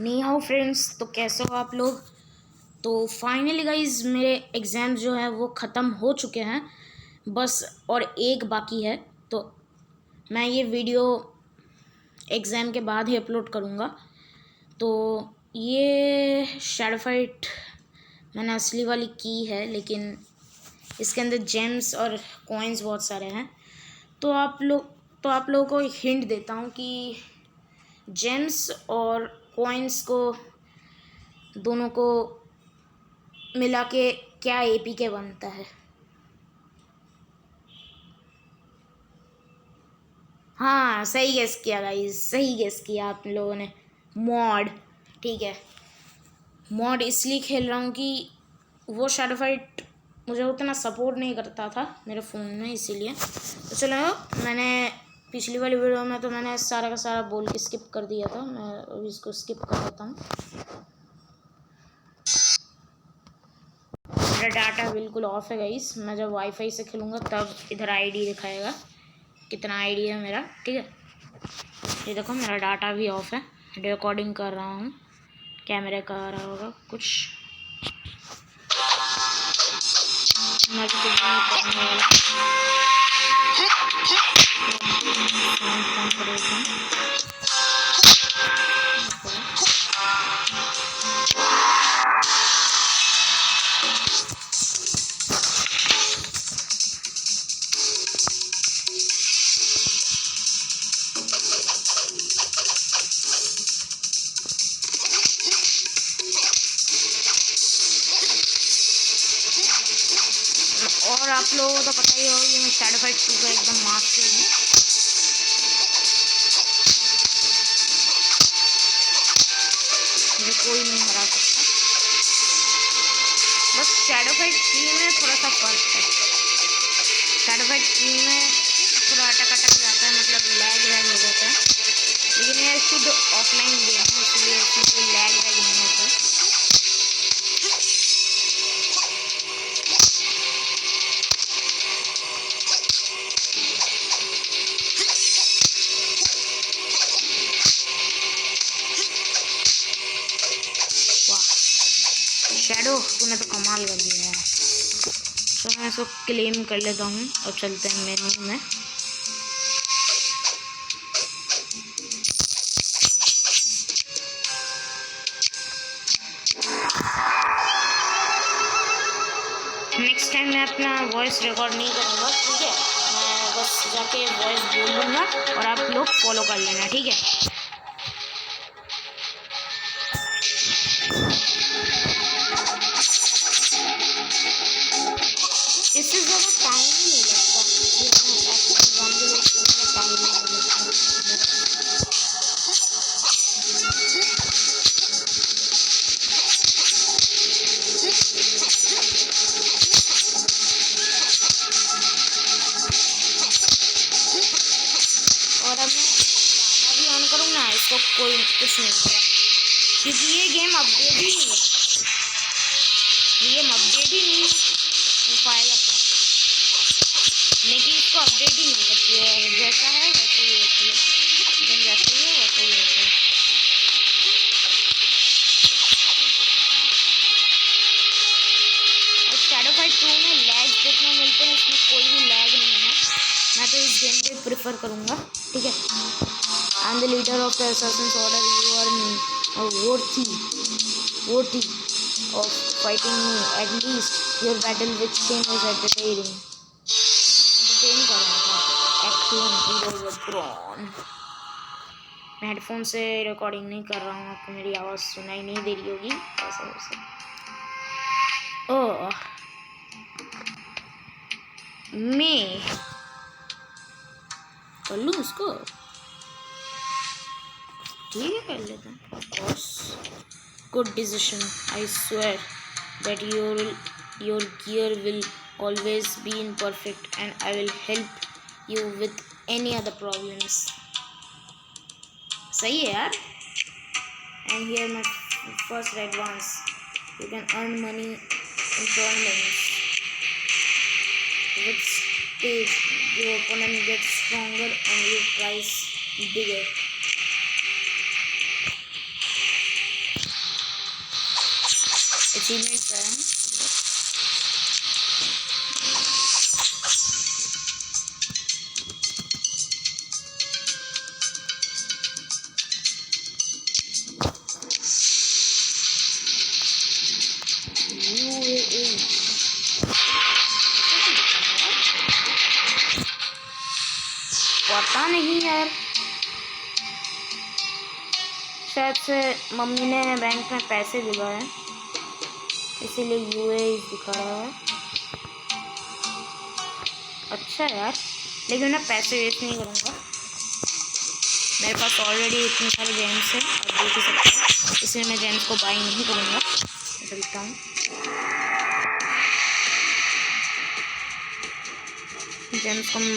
Knee how friends. तो कैसे हो आप लोग। तो फाइनली गाइज मेरे एग्ज़ाम जो है वो ख़त्म हो चुके हैं, बस और एक बाकी है। तो मैं ये वीडियो एग्ज़ाम के बाद ही अपलोड करूँगा। तो ये शैडो फाइट मैंने असली वाली की है, लेकिन इसके अंदर जेम्स और कॉइन्स बहुत सारे हैं। तो आप लोगों को एक हिंट देता हूँ कि जेम्स और कॉइन्स को दोनों को मिला के क्या एपीके बनता है। हाँ, सही गेस किया गाइस, सही गेस किया आप लोगों ने। मॉड। ठीक है, मॉड इसलिए खेल रहा हूँ कि वो शैडो फाइट मुझे उतना सपोर्ट नहीं करता था मेरे फ़ोन में, इसीलिए। तो चलो, मैंने पिछली वाली वीडियो में तो मैंने सारा का सारा बोल के स्किप कर दिया था, मैं अभी इसको स्किप कर देता हूँ। मेरा डाटा बिल्कुल ऑफ है गाइस। मैं जब वाईफाई से खेलूँगा तब इधर आईडी दिखाएगा कितना आईडी है मेरा। ठीक है, ये देखो मेरा डाटा भी ऑफ है, रिकॉर्डिंग कर रहा हूँ। कैमरे का आ रहा होगा कुछ, मैं भी कुछ नहीं करने वाला। साउंड कम कर देता हूँ। और आप लोगों को तो पता ही होगा कि मैं शैडो फाइट 2 का एकदम मास्टर हूँ। मुझे कोई नहीं हरा सकता। बस शैडो फाइट 3 में थोड़ा सा फर्क है। शैडो फाइट 3 में थोड़ा अटक जाता है, मतलब लैग हो जाता है, लेकिन ये शुद्ध ऑफलाइन गेम है, इसलिए इसमें कोई लैग नहीं होता है। शैडो, तूने तो कमाल कर दिया है। तो मैं इसको क्लेम कर लेता हूँ और चलते हैं मेन्यू में। नेक्स्ट टाइम मैं अपना वॉइस रिकॉर्ड नहीं करूँगा, ठीक है। मैं बस जाके वॉइस बोल दूँगा और आप लोग फॉलो कर लेना, ठीक है। इससे ज़्यादा टाइम ही नहीं लगता, टाइम नहीं लगता। और अब मैं डाटा भी ऑन करूँ ना, इसको कोई कुछ नहीं होगा, क्योंकि ये गेम अपडेट ही नहीं है। ये अपडेट ही नहीं हो पाएगा, लेकिन इसको अपडेट ही नहीं करती है। जैसा है वैसे ही होती है, लेकिन जैसे ही है वैसे ही होता है। और शैडो फाइट 2 में लैग देखने मिलते हैं, इसमें कोई भी लैग नहीं है। मैं तो इस गेम को प्रेफर करूँगा, ठीक है। I am the leader of the assassins order, you are worthy of fighting me. At least your battle with Shin is entertain कर रहा था। Act 1 Hero with Brawn। मैं हेडफोन से रिकॉर्डिंग नहीं कर रहा हूँ, आपको मेरी आवाज़ सुनाई नहीं दे रही होगी ऐसा वैसे। ओह, मैं कर लूँ उसको, ठीक है, कर लेते हैं। Of course, good decision. I swear that your gear will always be imperfect, and I will help you with any other problems. सही है यार। And here my first advance. You can earn money in tournaments. With stage, your opponent gets stronger and your prize bigger. Teammates आए हैं। पता नहीं यार, शायद से मम्मी ने बैंक में पैसे दिलवाए इसीलिए यूएई दिखा रहा है। अच्छा यार, लेकिन मैं पैसे वेस्ट नहीं करूँगा, मेरे पास ऑलरेडी इतने सारे जेम्स हैं, आप देख ही सकते हैं, इसलिए मैं जेम्स को बाई नहीं करूँगा। चलता हूँ, जेम्स को मैं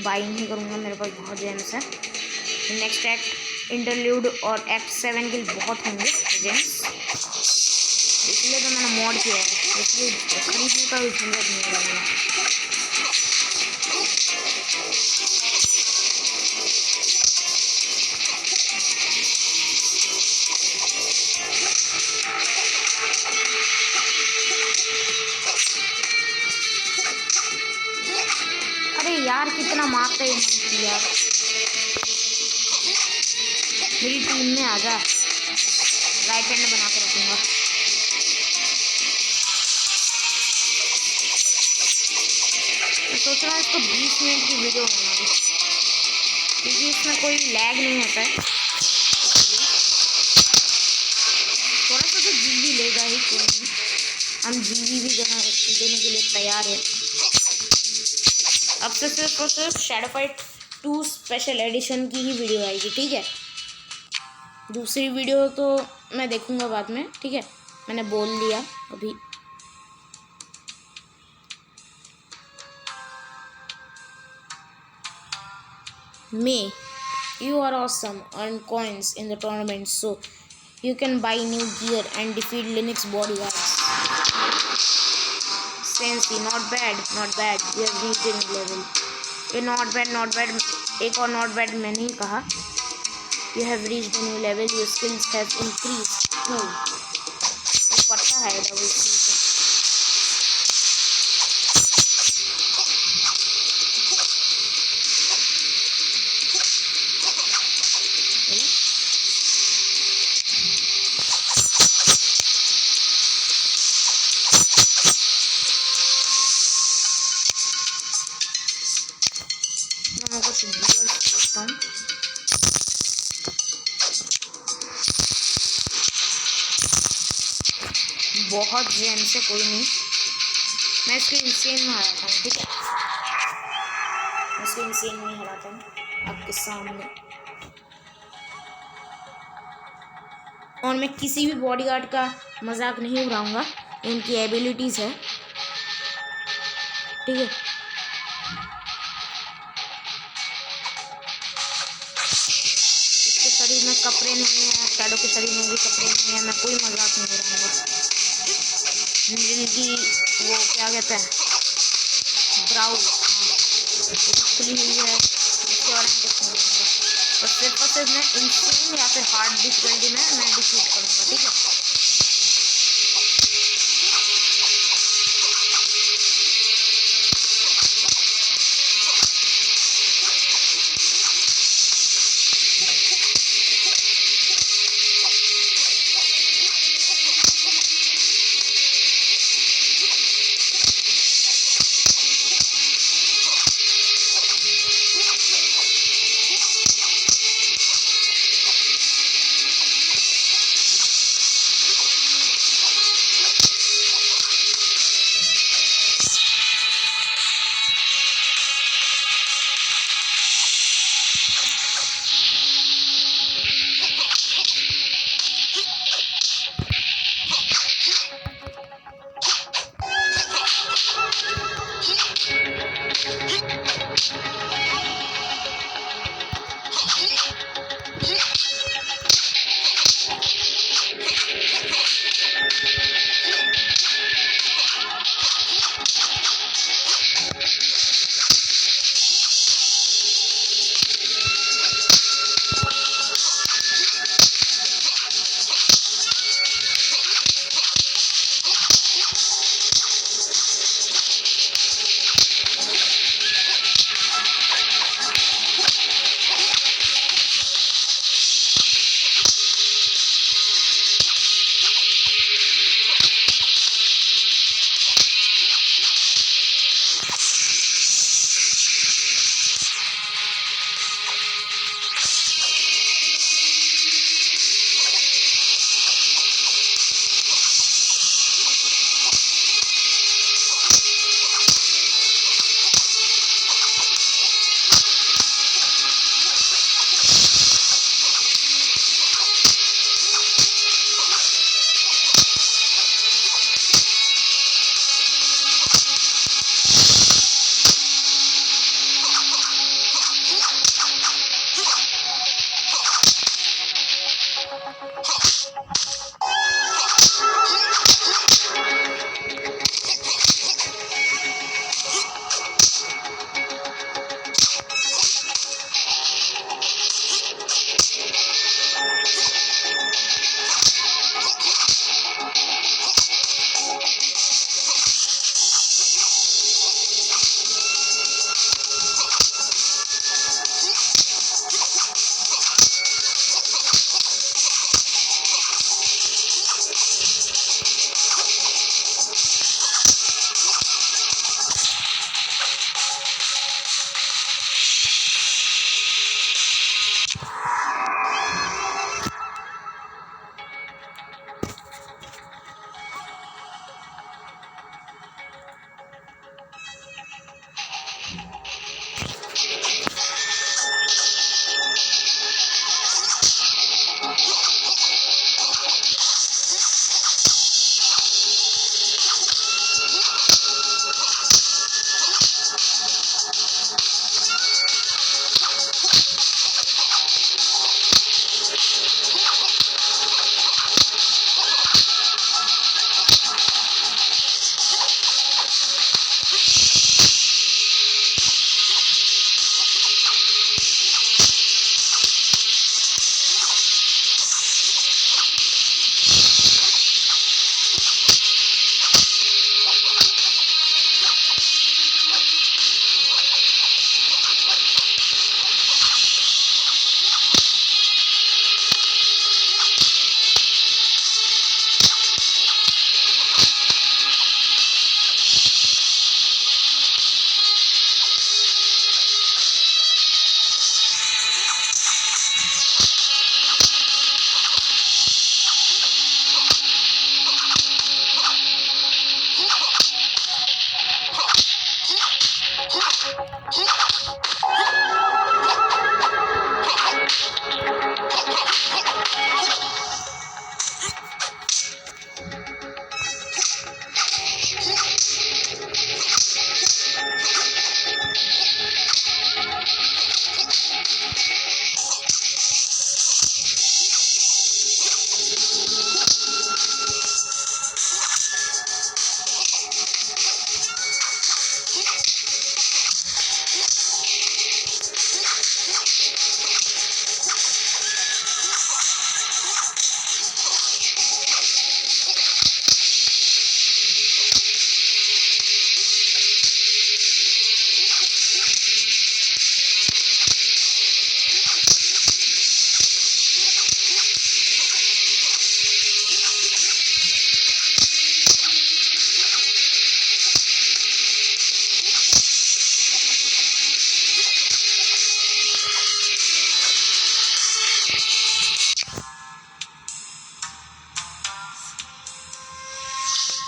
बाई नहीं करूँगा, मेरे पास बहुत जेम्स है। नेक्स्ट एक्ट इंटरल्यूड और एक्ट 7 के लिए बहुत होंगे जेम्स, इसलिए तो मैंने मॉड किया है, इसलिए खरीदने का भी झंझट नहीं लगेगा। अरे यार कितना मारते हैं मंकी यार, मेरी टीम में आ जा, राइट हैंड बना कर रखूँगा। मैं सोच रहा हूँ इसको 20 मिनट की वीडियो बना दूँ, क्योंकि इसमें कोई लैग नहीं होता है, थोड़ा सा तो जीबी लेगा ही, कोई नहीं, हम जीबी भी देने के लिए तैयार है। अब से सिर्फ और सिर्फ शैडो फाइट 2 स्पेशल एडिशन की ही वीडियो आएगी, ठीक है। दूसरी वीडियो तो मैं देखूंगा बाद में, ठीक है, मैंने बोल दिया अभी। May, you are awesome, earn coins in the tournament so you can buy new gear and defeat Linux bodyguards. Sensi, not bad, you have reached a new level. ये not bad, एक और not bad मैंने ही कहा। You have reached a new level, your skills have increased too. वो पता है double C से। मैं कुछ गियर देखता हूँ। बहुत जेम से कोई नहीं, मैं इसको इंसेन में हराता हूँ, ठीक है, मैं इसको इंसेन में हराता हूँ आपके सामने। और मैं किसी भी बॉडीगार्ड का मजाक नहीं उड़ाऊंगा, उनकी एबिलिटीज़ है, ठीक है। इसके शरीर में कपड़े नहीं है, शैडो के शरीर में भी कपड़े नहीं है, मैं कोई मजाक नहीं उड़ाऊंगा। जिनकी वो क्या कहते हैं ब्राउ खुली हुई है, इसके बारे में कुछ नहीं करूँगा, बस सिर्फ और सिर्फ मैं इंसेन या फिर हार्ड डिफिकल्टी में मैं डिफीट करूँगा, ठीक है।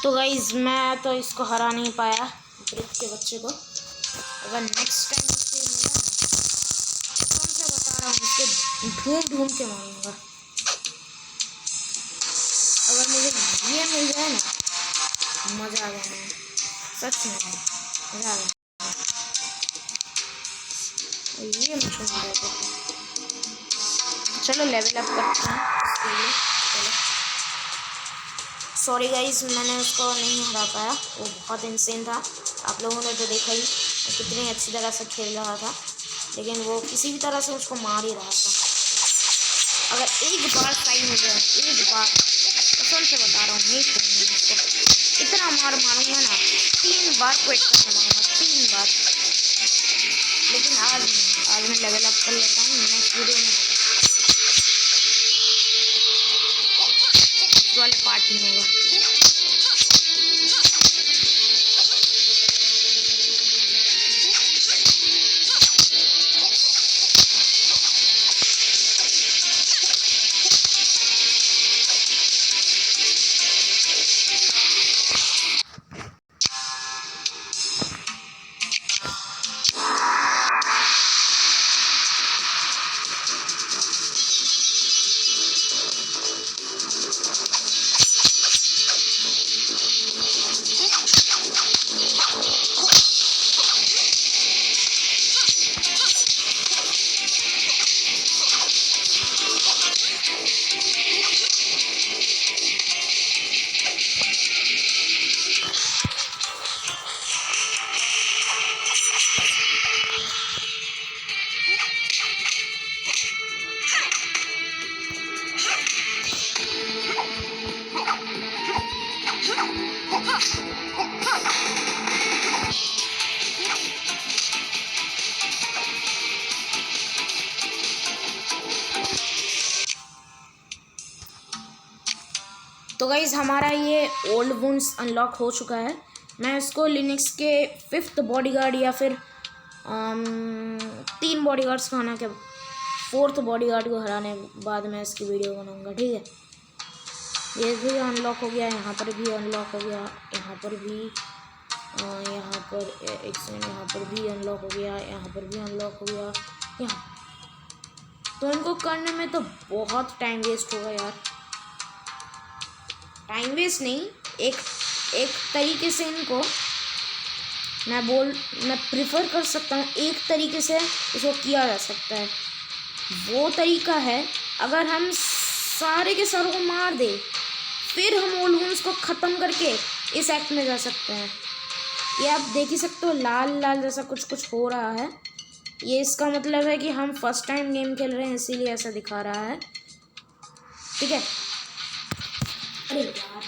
तो गाइज मैं तो इसको हरा नहीं पाया, ब्रिक के बच्चे को। अगर नेक्स्ट टाइम उससे मिला ना, कौन सा बता रहा हूँ, उससे ढूंढ ढूंढ के मारूंगा। अगर मुझे ये मिल जाए ना, मज़ा आ जाना, सच में मज़ा आ जाए। ये मुझे मिल जाए तो चलो लेवल अप करते हैं इसके लिए। चलो सॉरी गाइज, मैंने उसको नहीं हरा पाया, वो बहुत इंसेन था। आप लोगों ने तो देखा ही कितनी अच्छी तरह से खेल रहा था, लेकिन वो किसी भी तरह से उसको मार ही रहा था। अगर एक बार टाइम हो जाए, एक बार कसम से बता रहा हूँ, नहीं छोड़ूंगी उसको। इतना मार मारूंगा ना, 3 बार क्विट करके मारूंगा, 3 बार। लेकिन आज मैं लेवल अप कर लेता हूँ, नेक्स्ट वीडियो में होगा, वाले पार्ट में होगा। तो गाइज़ हमारा ये ओल्ड वुंड्स अनलॉक हो चुका है। मैं इसको लिनक्स के 5th बॉडीगार्ड या फिर 3 बॉडीगार्ड्स को हराने के 4th बॉडीगार्ड को हराने बाद मैं इसकी वीडियो बनाऊंगा, ठीक है। ये भी अनलॉक हो गया, यहाँ पर भी अनलॉक हो गया, यहाँ पर भी, यहाँ पर एक सेकंड, यहाँ पर भी अनलॉक हो गया, यहाँ पर भी अनलॉक हो गया, यहाँ। तो इनको करने में तो बहुत टाइम वेस्ट होगा यार। टाइम वेस्ट नहीं, एक तरीके से इनको मैं प्रिफर कर सकता हूँ, एक तरीके से इसको किया जा सकता है। वो तरीका है, अगर हम सारे के सारों को मार दे, फिर हम ओल्ड वुंड्स को ख़त्म करके इस एक्ट में जा सकते हैं। ये आप देख ही सकते हो, लाल लाल जैसा कुछ कुछ हो रहा है। ये इसका मतलब है कि हम फर्स्ट टाइम गेम खेल रहे हैं, इसीलिए ऐसा दिखा रहा है, ठीक है। अरे यार,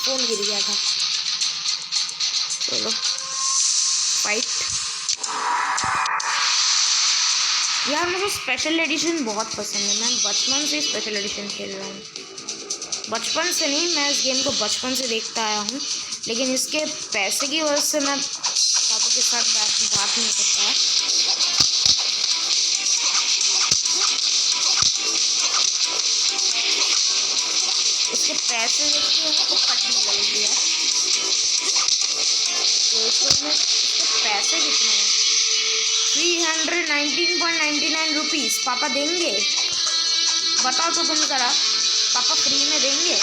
फोन गिर गया था। चलो फाइट। यार मुझे स्पेशल एडिशन बहुत पसंद है, मैं बचपन से स्पेशल एडिशन खेल रहा हूँ। बचपन से नहीं, मैं इस गेम को बचपन से देखता आया हूँ, लेकिन इसके पैसे की वजह से मैं पापा के साथ बात नहीं करता है। इसके पैसे देखते हैं तो फटने लगती है। तो इसके पैसे कितने हैं? 319.99 रुपीज़ पापा देंगे? बताओ तो तुम जरा, पापा फ्री में देंगे?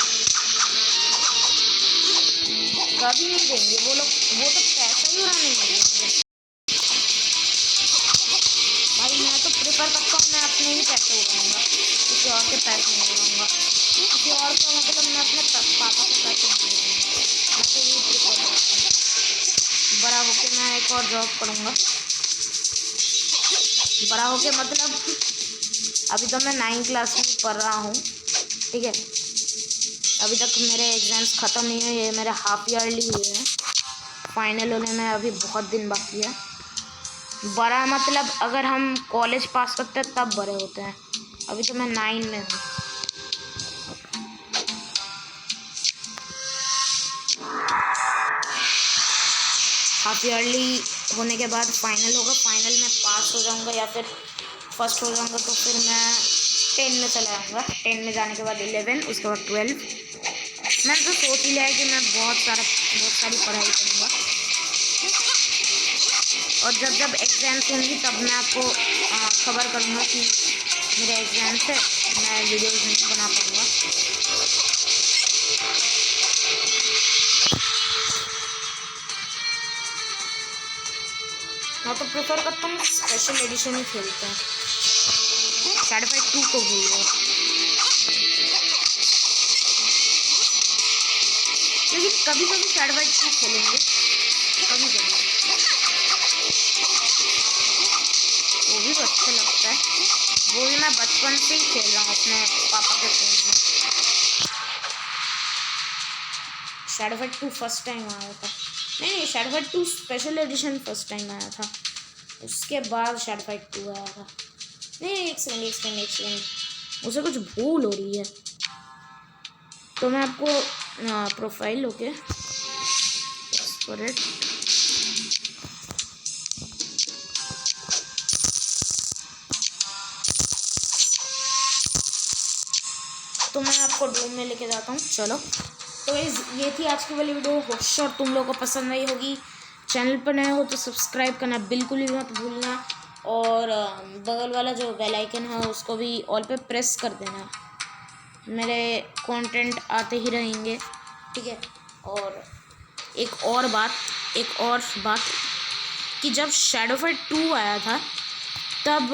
कभी नहीं देंगे वो लोग, वो तो पैसा ही उड़ाने नहीं देंगे। भाई मैं तो प्रेफर करता हूँ मैं अपने ही पैसे उड़ाऊँगा, किसी और के पैसे नहीं उड़ाऊँगा। किसी और का मतलब मैं अपने पापा के पैसे नहीं उड़ाऊँगा, मैं तो ये प्रेफर करता हूँ। बड़ा होके मैं एक और जॉब करूँगा। बड़ा होके मतलब अभी तो मैं 9th क्लास में पढ़ रहा हूँ, ठीक है। अभी तक मेरे एग्ज़ाम्स ख़त्म नहीं हुए, ये मेरे हाफ ईयरली हुए हैं, फाइनल होने में अभी बहुत दिन बाकी है। बड़ा मतलब अगर हम कॉलेज पास करते हैं तब बड़े होते हैं, अभी तो मैं 9 में हूँ। हाफ ईयरली होने के बाद फाइनल होगा, फाइनल में पास हो जाऊँगा या फिर फर्स्ट हो जाऊँगा तो फिर मैं 10 में चला जाऊँगा। 10 में जाने के बाद 11, उसके बाद 12, मैंने तो सोच ही लिया है कि मैं बहुत सारी पढ़ाई करूँगा, और जब एग्ज़ाम्स होंगी तब मैं आपको खबर करूँगा कि मेरे एग्ज़ाम्स है, मैं वीडियोज़ नहीं बना पाऊँगा। मैं तो प्रेफर करता हूँ स्पेशल एडिशन ही खेलते हैं, शैडो फाइट 2 को भूल गए, लेकिन कभी कभी शैडो फाइट 2 खेलेंगे, कभी कभी वो भी अच्छा लगता है। वो भी मैं बचपन से ही खेल रहा हूँ अपने पापा के फ़ोन में। शैडो फाइट 2 फर्स्ट टाइम आया था, नहीं shadow fight 2 special edition first time आया था, उसके बाद शैडो फाइट 2 आया था। नहीं एक सेकंड उसे कुछ भूल हो रही है, तो मैं आपको प्रोफाइल होके तो मैं आपको रूम में लेके जाता हूँ। चलो तो ये थी आज की वाली वीडियो, होपश्योर तुम लोगों को पसंद आई होगी। चैनल पर नए हो तो सब्सक्राइब करना बिल्कुल भी मत भूलना, और बगल वाला जो बेल आइकन है उसको भी ऑल पे प्रेस कर देना, मेरे कंटेंट आते ही रहेंगे, ठीक है। और एक और बात कि जब शैडो फाइट 2 आया था तब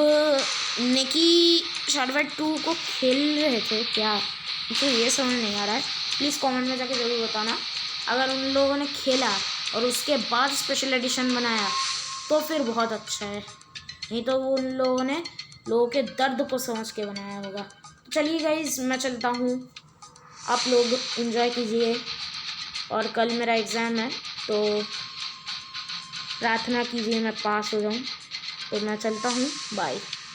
नेकी शैडो फाइट 2 को खेल रहे थे क्या, मुझे ये समझ नहीं आ रहा है। प्लीज़ कमेंट में जाके ज़रूर बताना, अगर उन लोगों ने खेला और उसके बाद स्पेशल एडिशन बनाया तो फिर बहुत अच्छा है, नहीं तो वो उन लोगों ने लोगों के दर्द को समझ के बनाया होगा। तो चलिए गाइज मैं चलता हूँ, आप लोग एंजॉय कीजिए, और कल मेरा एग्ज़ाम है तो प्रार्थना कीजिए मैं पास हो जाऊँ। तो मैं चलता हूँ, बाय।